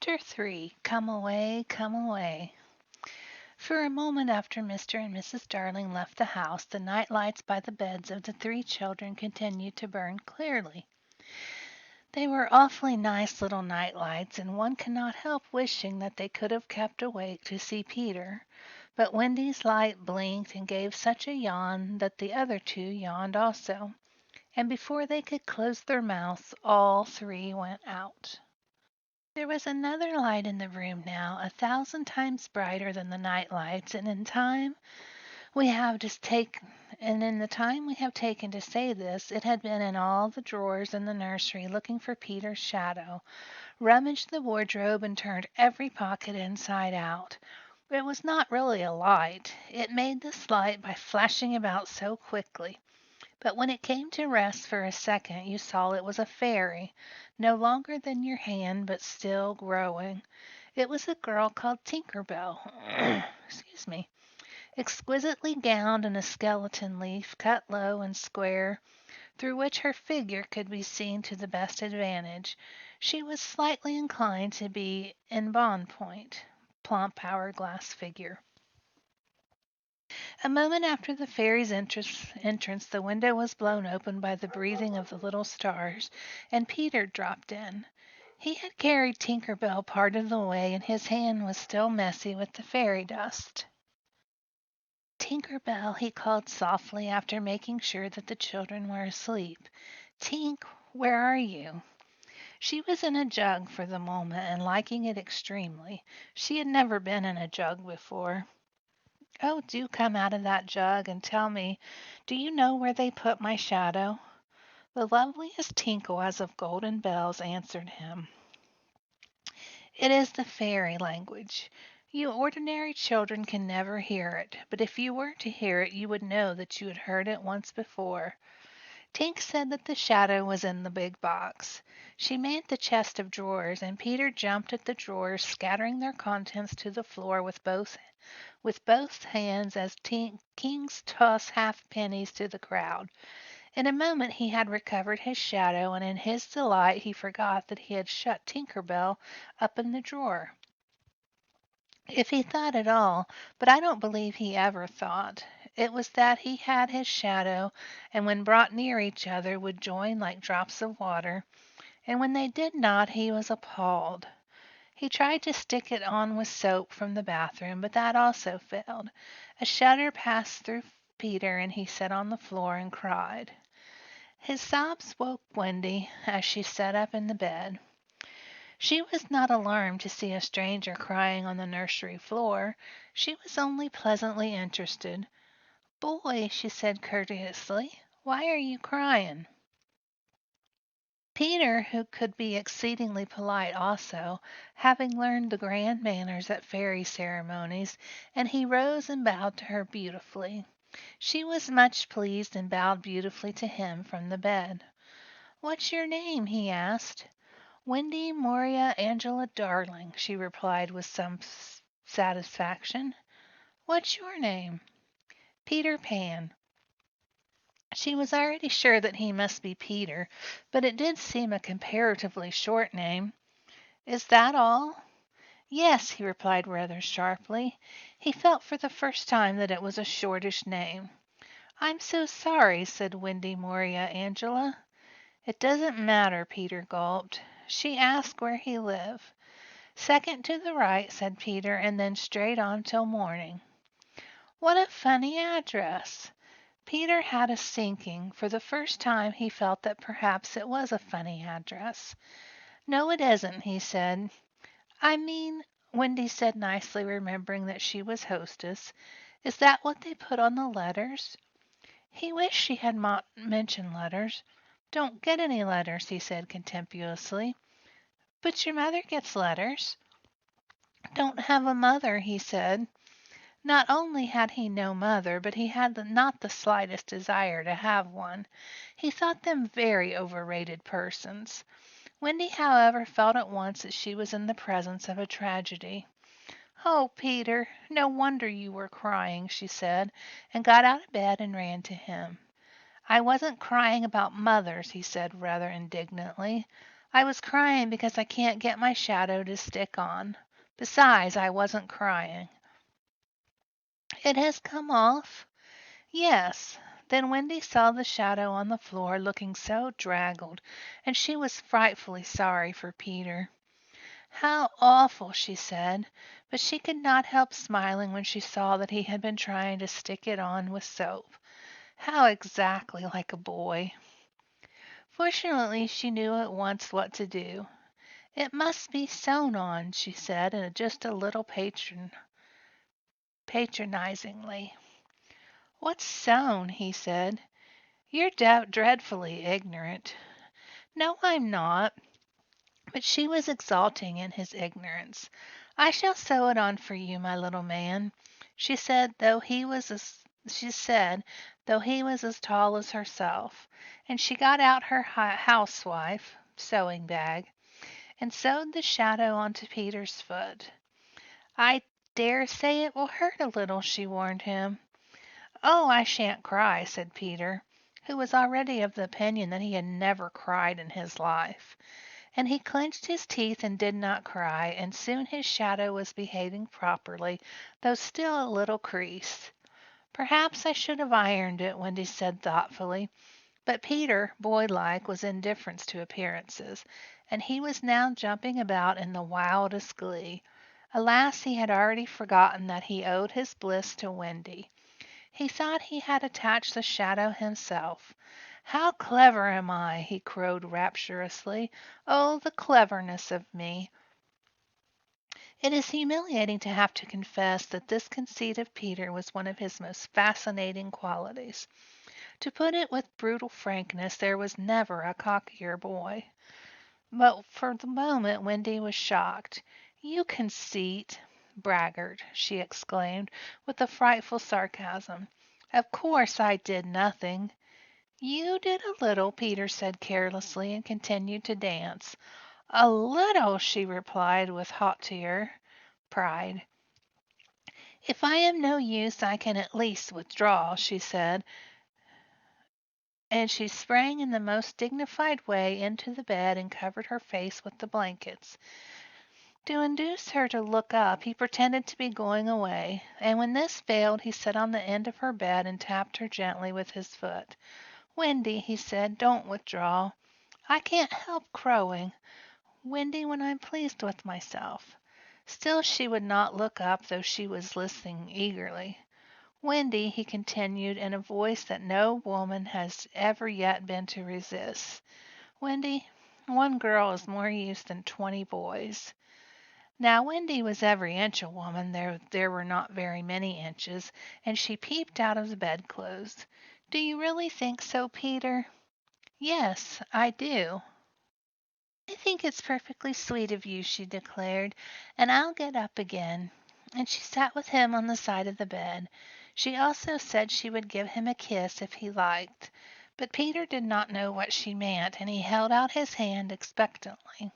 Chapter 3. Come Away, Come Away. For a moment after Mr. and Mrs. Darling left the house, the night lights by the beds of the 3 children continued to burn clearly. They were awfully nice little night lights, and one cannot help wishing that they could have kept awake to see Peter. But Wendy's light blinked and gave such a yawn that the other 2 yawned also, and before they could close their mouths all 3 went out. There was another light in the room now, 1,000 times brighter than the night lights, and in the time we have taken to say this, it had been in all the drawers in the nursery looking for Peter's shadow, rummaged the wardrobe and turned every pocket inside out. It was not really a light. It made this light by flashing about so quickly. But when it came to rest for a second, you saw it was a fairy, no longer than your hand, but still growing. It was a girl called Tinker Bell, excuse me, exquisitely gowned in a skeleton leaf, cut low and square, through which her figure could be seen to the best advantage. She was slightly inclined to be in bond point, plump hourglass figure. A moment after the fairy's entrance, the window was blown open by the breathing of the little stars, and Peter dropped in. He had carried Tinker Bell part of the way, and his hand was still messy with the fairy dust. Tinker Bell, he called softly after making sure that the children were asleep. Tink, where are you? She was in a jug for the moment and liking it extremely. She had never been in a jug before. Oh, do come out of that jug and tell me, do you know where they put my shadow? The loveliest tinkle as of golden bells answered him. It is the fairy language. You ordinary children can never hear it, but if you were to hear it, you would know that you had heard it once before. Tink said that the shadow was in the big box. She made the chest of drawers, and Peter jumped at the drawers, scattering their contents to the floor with both hands as kings toss halfpennies to the crowd. In a moment he had recovered his shadow, and in his delight he forgot that he had shut Tinker Bell up in the drawer. If he thought at all, but I don't believe he ever thought, it was that he had his shadow, and when brought near each other would join like drops of water, and when they did not he was appalled. He tried to stick it on with soap from the bathroom, but that also failed. A shudder passed through Peter, and he sat on the floor and cried. His sobs woke Wendy as she sat up in the bed. She was not alarmed to see a stranger crying on the nursery floor. She was only pleasantly interested. "Boy," she said courteously, "why are you crying?" Peter, who could be exceedingly polite also, having learned the grand manners at fairy ceremonies, and he rose and bowed to her beautifully. She was much pleased and bowed beautifully to him from the bed. "What's your name?" he asked. "Wendy Moria Angela Darling," she replied with some satisfaction. "What's your name?" "Peter Pan." She was already sure that he must be Peter, but it did seem a comparatively short name. "Is that all?" "Yes," he replied rather sharply. He felt for the first time that it was a shortish name. "I'm so sorry," said Wendy Moria Angela. "It doesn't matter," Peter gulped. She asked where he lived. "Second to the right," said Peter, and then straight on till morning. What a funny address! Peter had a sinking. For the first time he felt that perhaps it was a funny address. "No, it isn't," he said. "I mean," Wendy said nicely, remembering that she was hostess, "is that what they put on the letters?" He wished she had not mentioned letters. "Don't get any letters," he said contemptuously. "But your mother gets letters." "Don't have a mother," he said. Not only had he no mother, but he had not the slightest desire to have one. He thought them very overrated persons. Wendy, however, felt at once that she was in the presence of a tragedy. "Oh, Peter, no wonder you were crying," she said, and got out of bed and ran to him. "I wasn't crying about mothers," he said rather indignantly. I was crying because I can't get my shadow to stick on. Besides, I wasn't crying." "It has come off?" "Yes." Then Wendy saw the shadow on the floor looking so draggled, and she was frightfully sorry for Peter. "How awful!" she said, but she could not help smiling when she saw that he had been trying to stick it on with soap. How exactly like a boy! Fortunately, she knew at once what to do. "It must be sewn on," she said, and just a little patronizingly. "What's sewn?" he said. "You're dreadfully ignorant." "No, I'm not." But she was exulting in his ignorance. "I shall sew it on for you, my little man," she said, though he was as tall as herself, and she got out her housewife sewing bag and sewed the shadow onto Peter's foot. "I dare say it will hurt a little," she warned him. "Oh, I shan't cry," said Peter, who was already of the opinion that he had never cried in his life. And he clenched his teeth and did not cry, and soon his shadow was behaving properly, though still a little creased. "Perhaps I should have ironed it," Wendy said thoughtfully. But Peter, boylike, was indifferent to appearances, and he was now jumping about in the wildest glee. Alas, he had already forgotten that he owed his bliss to Wendy. He thought he had attached the shadow himself. "How clever am I!" he crowed rapturously. "Oh, the cleverness of me!" It is humiliating to have to confess that this conceit of Peter was one of his most fascinating qualities. To put it with brutal frankness, there was never a cockier boy. But for the moment Wendy was shocked. "You conceit! Braggart!" she exclaimed, with a frightful sarcasm. "Of course I did nothing." "You did a little," Peter said carelessly, and continued to dance. "A little," she replied with hauteur pride. "If I am no use, I can at least withdraw," she said, and she sprang in the most dignified way into the bed and covered her face with the blankets. To induce her to look up, he pretended to be going away, and when this failed, he sat on the end of her bed and tapped her gently with his foot. "Wendy," he said, "don't withdraw. I can't help crowing, Wendy, when I'm pleased with myself." Still she would not look up, though she was listening eagerly. "Wendy," he continued, in a voice that no woman has ever yet been to resist, "Wendy, one girl is more use than 20 boys." Now Wendy was every inch a woman, there were not very many inches, and she peeped out of the bedclothes. "Do you really think so, Peter?" "Yes, I do." "I think it's perfectly sweet of you," she declared, "and I'll get up again." And she sat with him on the side of the bed. She also said she would give him a kiss if he liked. But Peter did not know what she meant, and he held out his hand expectantly.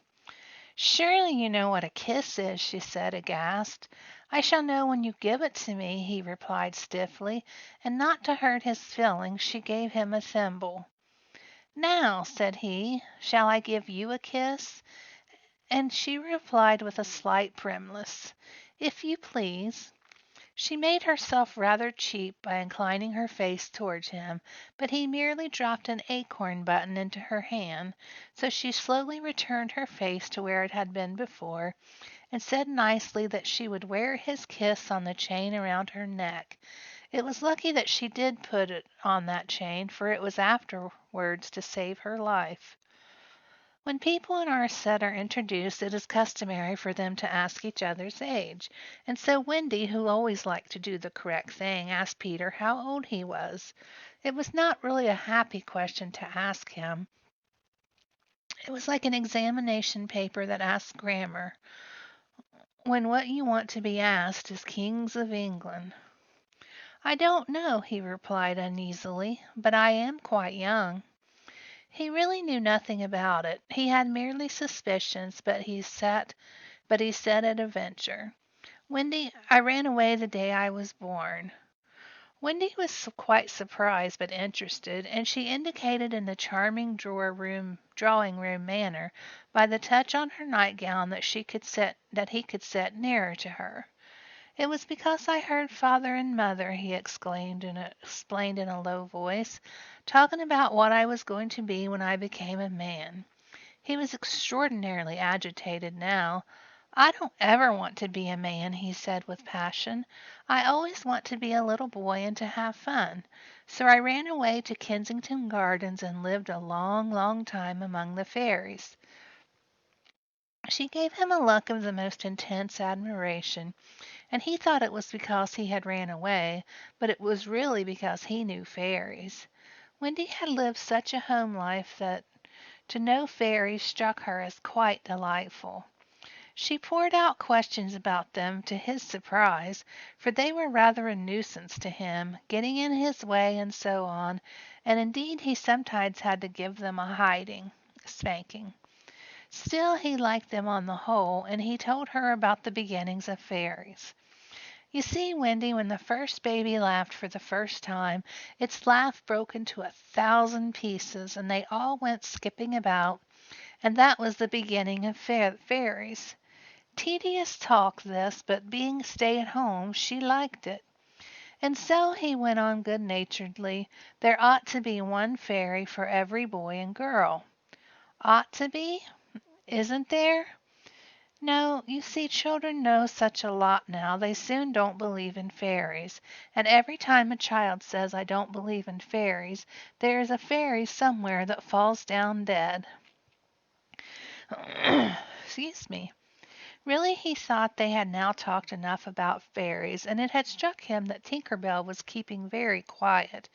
"Surely you know what a kiss is," she said, aghast. "I shall know when you give it to me," he replied stiffly, and not to hurt his feelings she gave him a thimble. "Now," said he, "shall I give you a kiss?" And she replied with a slight primness, "If you please." She made herself rather cheap by inclining her face towards him, but he merely dropped an acorn button into her hand, so she slowly returned her face to where it had been before, and said nicely that she would wear his kiss on the chain around her neck. It was lucky that she did put it on that chain, for it was afterwards to save her life. When people in our set are introduced, it is customary for them to ask each other's age, and so Wendy, who always liked to do the correct thing, asked Peter how old he was. It was not really a happy question to ask him. It was like an examination paper that asks grammar, when what you want to be asked is Kings of England. "I don't know," he replied uneasily, "but I am quite young." He really knew nothing about it. He had merely suspicions, but he said at a venture, "Wendy, I ran away the day I was born." Wendy was quite surprised but interested, and she indicated in a charming drawing room manner by the touch on her nightgown that he could sit nearer to her. "It was because I heard father and mother," he explained in a low voice, "talking about what I was going to be when I became a man." He was extraordinarily agitated now. "I don't ever want to be a man," he said with passion. "I always want to be a little boy and to have fun. So I ran away to Kensington Gardens and lived a long, long time among the fairies." She gave him a look of the most intense admiration, and he thought it was because he had ran away, but it was really because he knew fairies. Wendy had lived such a home life that to know fairies struck her as quite delightful. She poured out questions about them to his surprise, for they were rather a nuisance to him, getting in his way and so on, and indeed he sometimes had to give them spanking. Still he liked them on the whole, and he told her about the beginnings of fairies. "You see, Wendy, when the first baby laughed for the first time, its laugh broke into 1,000 pieces, and they all went skipping about, and that was the beginning of fairies. Tedious talk this, but being stay at home, she liked it. And so," he went on good naturedly, "there ought to be one fairy for every boy and girl." "Ought to be? Isn't there?" "No, you see children know such a lot now they soon don't believe in fairies, and every time a child says I don't believe in fairies, there is a fairy somewhere that falls down dead." Excuse me. Really he thought they had now talked enough about fairies, and it had struck him that Tinker Bell was keeping very quiet.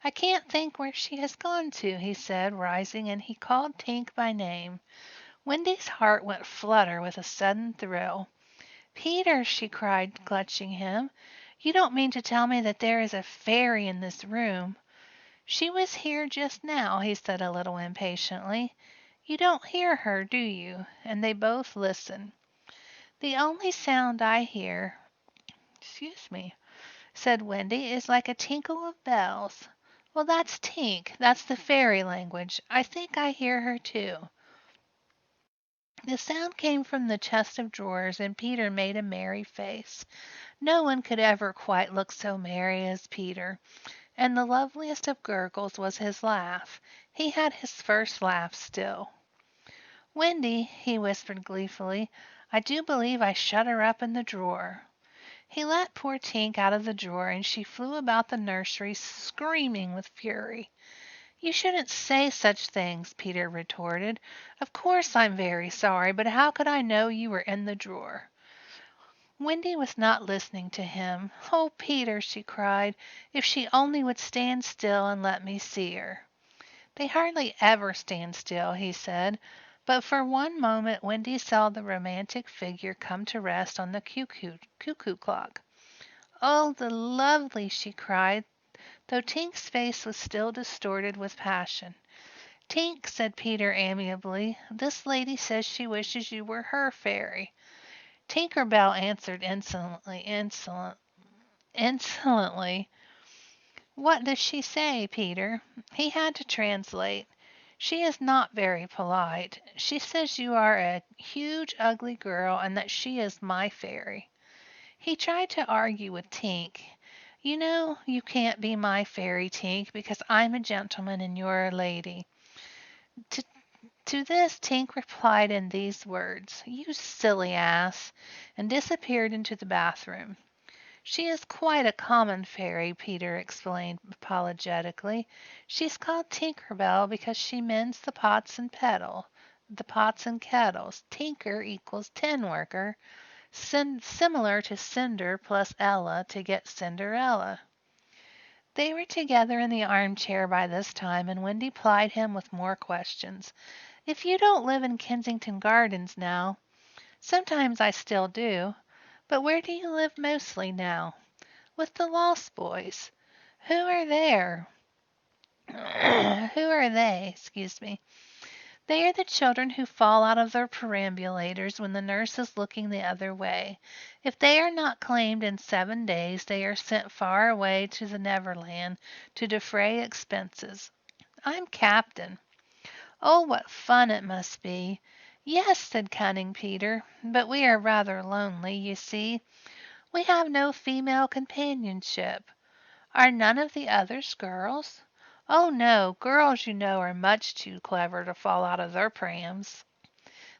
"I can't think where she has gone to," he said, rising, and he called Tink by name. Wendy's heart went flutter with a sudden thrill. "Peter," she cried, clutching him, "you don't mean to tell me that there is a fairy in this room?" "She was here just now," he said a little impatiently. "You don't hear her, do you?" And they both listened. "The only sound I hear, excuse me," said Wendy, "is like a tinkle of bells." "Well, that's Tink. That's the fairy language. I think I hear her too." The sound came from the chest of drawers, and Peter made a merry face. No one could ever quite look so merry as Peter, and the loveliest of gurgles was his laugh. He had his first laugh still. "Wendy," he whispered gleefully, "I do believe I shut her up in the drawer." He let poor Tink out of the drawer, and she flew about the nursery, screaming with fury. "You shouldn't say such things," Peter retorted. "Of course I'm very sorry, but how could I know you were in the drawer?" Wendy was not listening to him. "Oh, Peter," she cried, "if she only would stand still and let me see her." "They hardly ever stand still," he said, but for one moment Wendy saw the romantic figure come to rest on the cuckoo clock. "Oh, the lovely!" she cried, though Tink's face was still distorted with passion. "Tink," said Peter amiably, "this lady says she wishes you were her fairy." Tinker Bell answered insolently. "What does she say, Peter?" He had to translate. "She is not very polite. She says you are a huge, ugly girl, and that she is my fairy." He tried to argue with Tink. "You know you can't be my fairy, Tink, because I'm a gentleman and you're a lady." To, to this Tink replied in these words, "You silly ass," and disappeared into the bathroom. "She is quite a common fairy," Peter explained apologetically. "She's called Tinker Bell because she mends the pots and kettles. Tinker equals tin worker, similar to cinder plus Ella to get Cinderella." They were together in the armchair by this time, and Wendy plied him with more questions. "If you don't live in Kensington Gardens now—" "Sometimes I still do. But where do you live mostly now?" "With the Lost Boys." "Who are there?" "Who are they? Excuse me." They are the children who fall out of their perambulators when the nurse is looking the other way. If they are not claimed in 7 days, they are sent far away to the Neverland to defray expenses. I'm captain. Oh, what fun it must be! Yes, said cunning Peter, but we are rather lonely, you see. We have no female companionship. Are none of the others girls? Oh, no, girls, you know, are much too clever to fall out of their prams.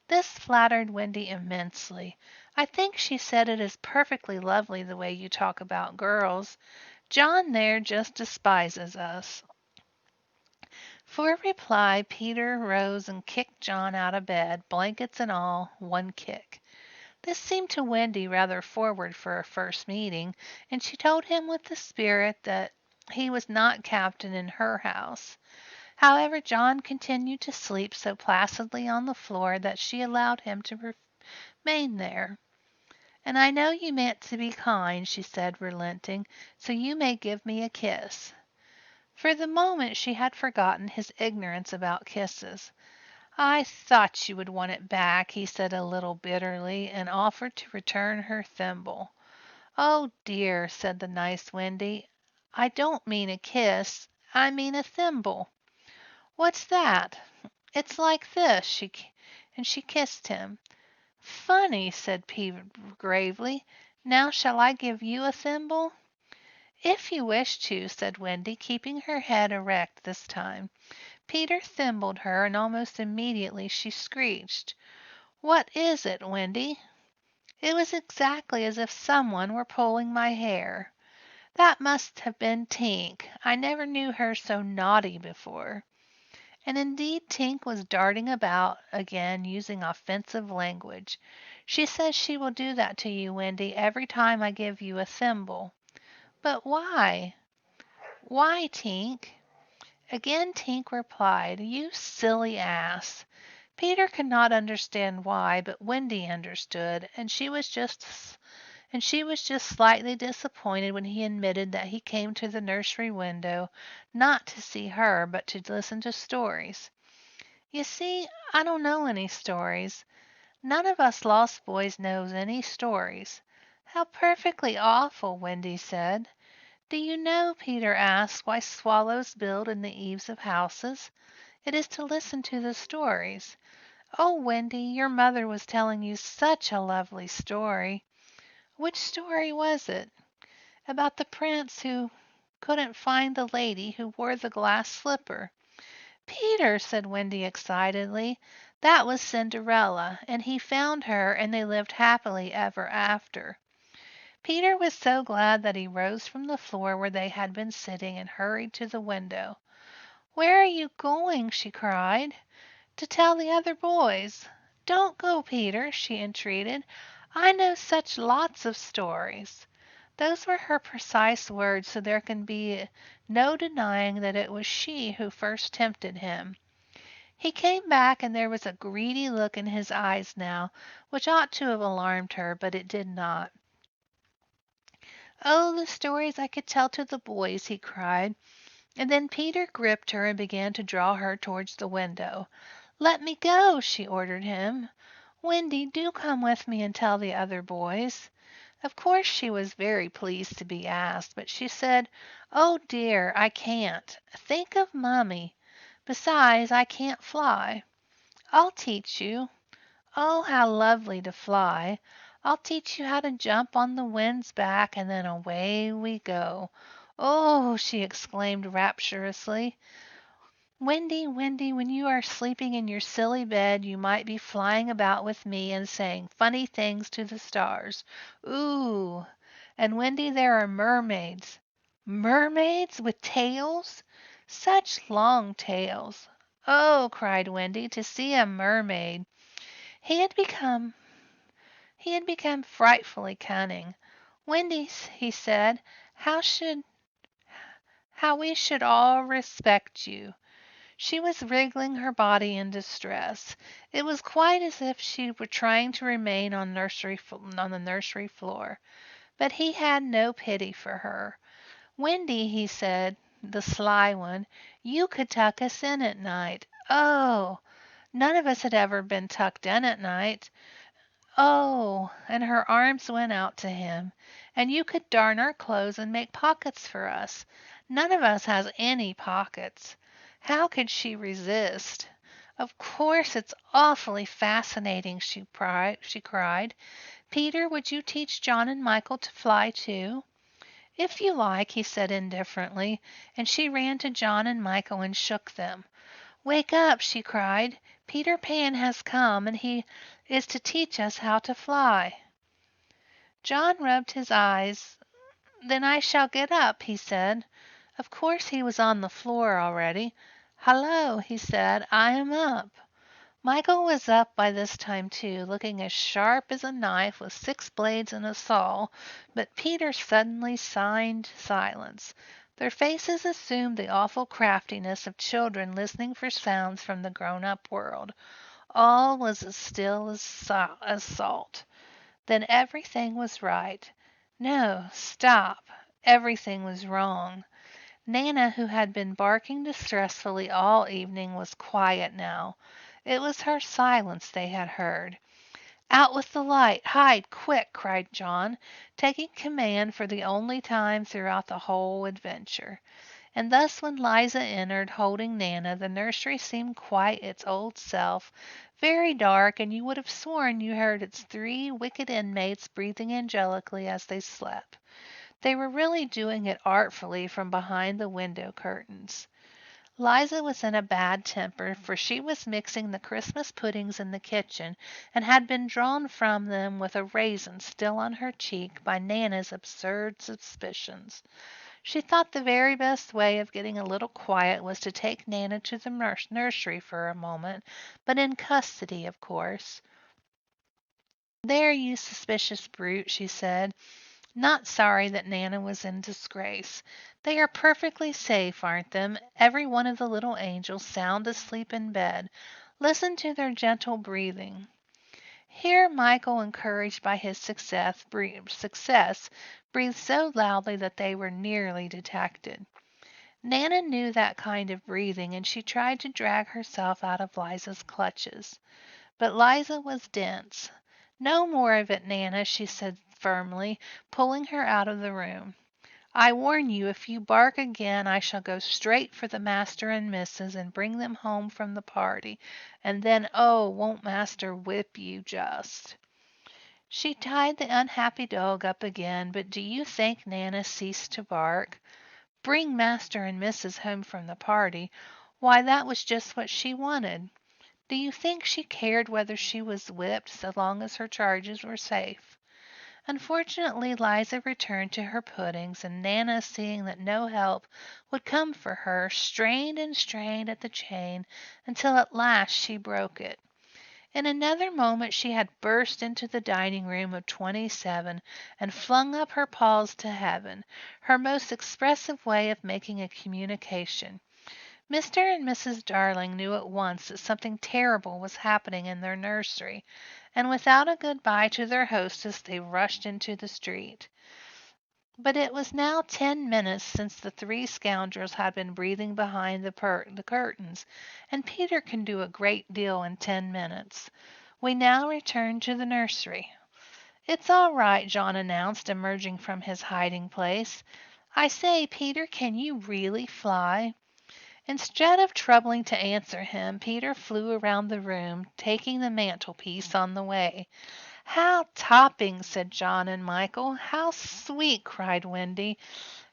This flattered Wendy immensely. I think she said it is perfectly lovely the way you talk about girls. John there just despises us. For reply, Peter rose and kicked John out of bed, blankets and all, one kick. This seemed to Wendy rather forward for a first meeting, and she told him with the spirit that he was not captain in her house. However, John continued to sleep so placidly on the floor that she allowed him to remain there. "And I know you meant to be kind," she said, relenting, "so you may give me a kiss." For the moment she had forgotten his ignorance about kisses. "I thought you would want it back," he said a little bitterly, and offered to return her thimble. "Oh, dear," said the nice Wendy, "I don't mean a kiss, I mean a thimble." "What's that?" "It's like this," and she kissed him. "Funny," said Peter gravely. "Now shall I give you a thimble?" "If you wish to," said Wendy, keeping her head erect this time. Peter thimbled her, and almost immediately she screeched. "What is it, Wendy?" It was exactly as if someone were pulling my hair. That must have been Tink. I never knew her so naughty before. And indeed Tink was darting about again using offensive language. "She says she will do that to you, Wendy, every time I give you a thimble." "But why?" "Why, Tink?" Again Tink replied, "You silly ass." Peter could not understand why, but Wendy understood, and she was just slightly disappointed when he admitted that he came to the nursery window not to see her, but to listen to stories. "You see, I don't know any stories. None of us lost boys knows any stories." "How perfectly awful," Wendy said. "Do you know," Peter asked, "why swallows build in the eaves of houses? It is to listen to the stories. Oh, Wendy, your mother was telling you such a lovely story." "Which story was it?" "About the prince who couldn't find the lady who wore the glass slipper." "Peter," said Wendy excitedly, "that was Cinderella, and he found her, and they lived happily ever after." Peter was so glad that he rose from the floor where they had been sitting and hurried to the window. "Where are you going?" she cried. "To tell the other boys." "Don't go, Peter," she entreated. "I know such lots of stories." Those were her precise words, so there can be no denying that it was she who first tempted him. He came back, and there was a greedy look in his eyes now, which ought to have alarmed her, but it did not. "Oh, the stories I could tell to the boys!" he cried. And then Peter gripped her and began to draw her towards the window. "Let me go!" she ordered him. "Wendy, do come with me and tell the other boys." Of course she was very pleased to be asked, but she said, "Oh, dear, I can't. Think of Mummy. Besides, I can't fly." "I'll teach you." "Oh, how lovely to fly. I'll teach you how to jump on the wind's back, and then away we go." "Oh!" she exclaimed rapturously. "Wendy, Wendy, when you are sleeping in your silly bed, you might be flying about with me and saying funny things to the stars. Ooh! And Wendy, there are mermaids." "Mermaids with tails?" "Such long tails." "Oh!" cried Wendy, "to see a mermaid." He had become frightfully cunning. "Wendy," he said, how we should all respect you." She was wriggling her body in distress. It was quite as if she were trying to remain on the nursery floor. But he had no pity for her. "Wendy," he said, the sly one, "you could tuck us in at night. Oh!" None of us had ever been tucked in at night. Oh," and her arms went out to him, "and you could darn our clothes and make pockets for us. None of us has any pockets." How could she resist? "Of course it's awfully fascinating," she cried. "Peter, would you teach John and Michael to fly too?" "If you like," he said indifferently, and she ran to John and Michael and shook them. "Wake up!" she cried. "Peter Pan has come, and he is to teach us how to fly." John rubbed his eyes. "Then I shall get up," he said. Of course he was on the floor already. "Hallo," he said, "I am up." Michael was up by this time too, looking as sharp as a knife with 6 blades and a saw, but Peter suddenly signed silence. Their faces assumed the awful craftiness of children listening for sounds from the grown-up world. All was as still as salt. Then everything was right. No, stop. Everything was wrong. Nana, who had been barking distressfully all evening, was quiet now. It was her silence they had heard. "Out with the light! Hide, quick!" cried John, taking command for the only time throughout the whole adventure. And thus when Liza entered, holding Nana, the nursery seemed quite its old self, very dark, and you would have sworn you heard its 3 wicked inmates breathing angelically as they slept. They were really doing it artfully from behind the window curtains. Liza was in a bad temper, for she was mixing the Christmas puddings in the kitchen, and had been drawn from them with a raisin still on her cheek by Nana's absurd suspicions. She thought the very best way of getting a little quiet was to take Nana to the nursery for a moment, but in custody, of course. "There, you suspicious brute," she said, not sorry that Nana was in disgrace. "They are perfectly safe, aren't they? Every one of the little angels sound asleep in bed. Listen to their gentle breathing." Here Michael, encouraged by his success, breathed so loudly that they were nearly detected. Nana knew that kind of breathing, and she tried to drag herself out of Liza's clutches. But Liza was dense. "No more of it, Nana," she said firmly, pulling her out of the room. "I warn you, if you bark again I shall go straight for the master and missus and bring them home from the party, and then oh, won't master whip you just!" She tied the unhappy dog up again, but do you think Nana ceased to bark? Bring master and missus home from the party, why that was just what she wanted. Do you think she cared whether she was whipped so long as her charges were safe? Unfortunately, Liza returned to her puddings, and Nana, seeing that no help would come for her, strained and strained at the chain until at last she broke it. In another moment she had burst into the dining room of 27 and flung up her paws to heaven, her most expressive way of making a communication. Mr. and Mrs. Darling knew at once that something terrible was happening in their nursery, and without a good-bye to their hostess they rushed into the street. But it was now 10 minutes since the 3 scoundrels had been breathing behind the curtains, and Peter can do a great deal in 10 minutes. We now return to the nursery. "It's all right," John announced, emerging from his hiding place. "I say, Peter, can you really fly?" Instead of troubling to answer him, Peter flew around the room, taking the mantelpiece on the way. "How topping!" said John and Michael. "How sweet!" cried Wendy.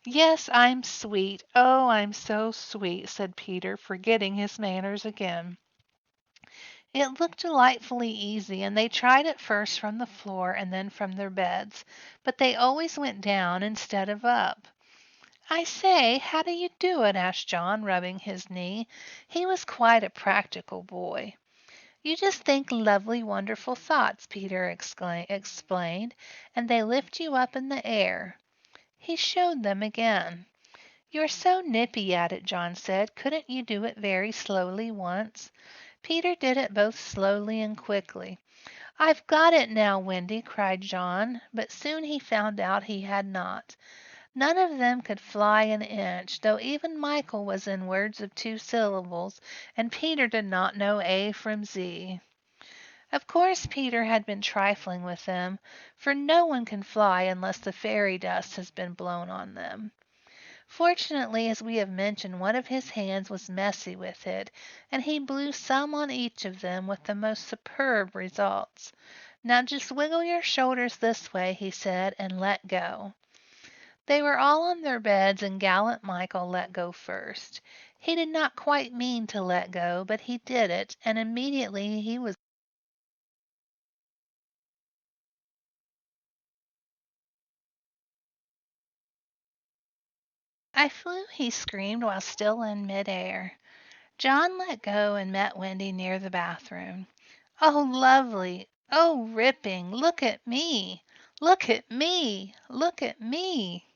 "Yes, I'm sweet. Oh, I'm so sweet," said Peter, forgetting his manners again. It looked delightfully easy, and they tried it first from the floor and then from their beds, but they always went down instead of up. "I say, how do you do it?" asked John, rubbing his knee. He was quite a practical boy. "You just think lovely, wonderful thoughts," Peter explained, "and they lift you up in the air." He showed them again. "You're so nippy at it," John said. "Couldn't you do it very slowly once?" Peter did it both slowly and quickly. "I've got it now, Wendy," cried John, but soon he found out he had not. None of them could fly an inch, though even Michael was in words of 2 syllables, and Peter did not know A from Z. Of course Peter had been trifling with them, for no one can fly unless the fairy dust has been blown on them. Fortunately, as we have mentioned, one of his hands was messy with it, and he blew some on each of them with the most superb results. "Now just wiggle your shoulders this way," he said, "and let go." They were all on their beds, and gallant Michael let go first. He did not quite mean to let go, but he did it, and immediately he was "I flew," he screamed while still in midair. John let go and met Wendy near the bathroom. "Oh, lovely! Oh, ripping! Look at me! Look at me! Look at me!"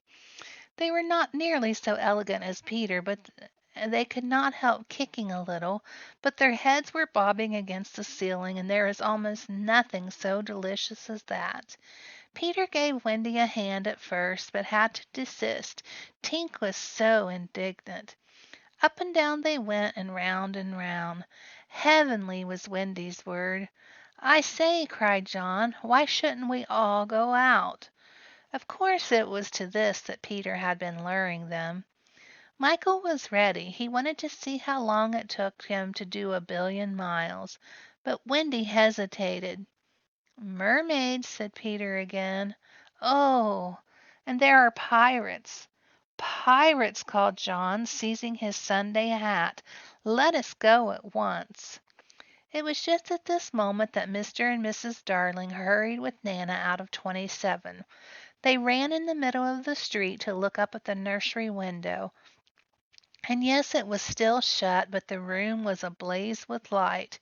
They were not nearly so elegant as Peter, but they could not help kicking a little, but their heads were bobbing against the ceiling, and there is almost nothing so delicious as that. Peter gave Wendy a hand at first, but had to desist. Tink was so indignant. Up and down they went, and round and round. Heavenly was Wendy's word. "I say," cried John, "why shouldn't we all go out?" Of course it was to this that Peter had been luring them. Michael was ready. He wanted to see how long it took him to do 1 billion miles. But Wendy hesitated. "Mermaids," said Peter again. "Oh, and there are pirates." "Pirates!" called John, seizing his Sunday hat. "Let us go at once." It was just at this moment that Mr. and Mrs. Darling hurried with Nana out of 27. They ran in the middle of the street to look up at the nursery window. And yes, it was still shut, but the room was ablaze with light.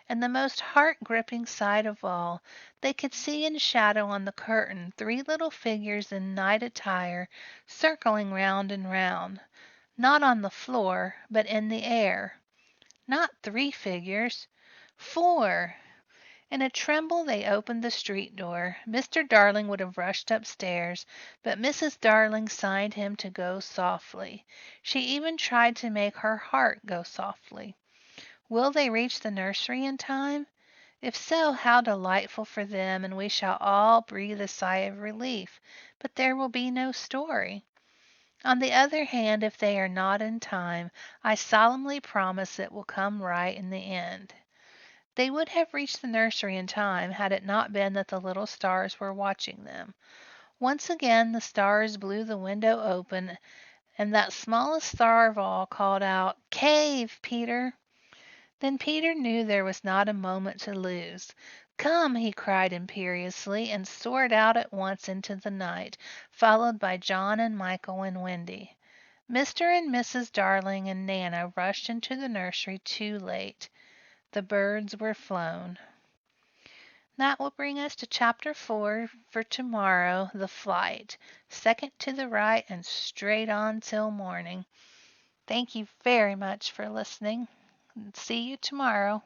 And the most heart-gripping sight of all, they could see in shadow on the curtain 3 little figures in night attire circling round and round, not on the floor, but in the air. Not 3 figures, 4! In a tremble they opened the street door. Mr. Darling would have rushed upstairs, but Mrs. Darling signed him to go softly. She even tried to make her heart go softly. Will they reach the nursery in time? If so, how delightful for them, and we shall all breathe a sigh of relief. But there will be no story. On the other hand, if they are not in time, I solemnly promise it will come right in the end. They would have reached the nursery in time had it not been that the little stars were watching them. Once again the stars blew the window open, and that smallest star of all called out, "Cave, Peter!" Then Peter knew there was not a moment to lose. "Come!" he cried imperiously, and soared out at once into the night, followed by John and Michael and Wendy. Mr. and Mrs. Darling and Nana rushed into the nursery too late. The birds were flown. That will bring us to chapter 4 for tomorrow, the flight. Second to the right and straight on till morning. Thank you very much for listening. See you tomorrow.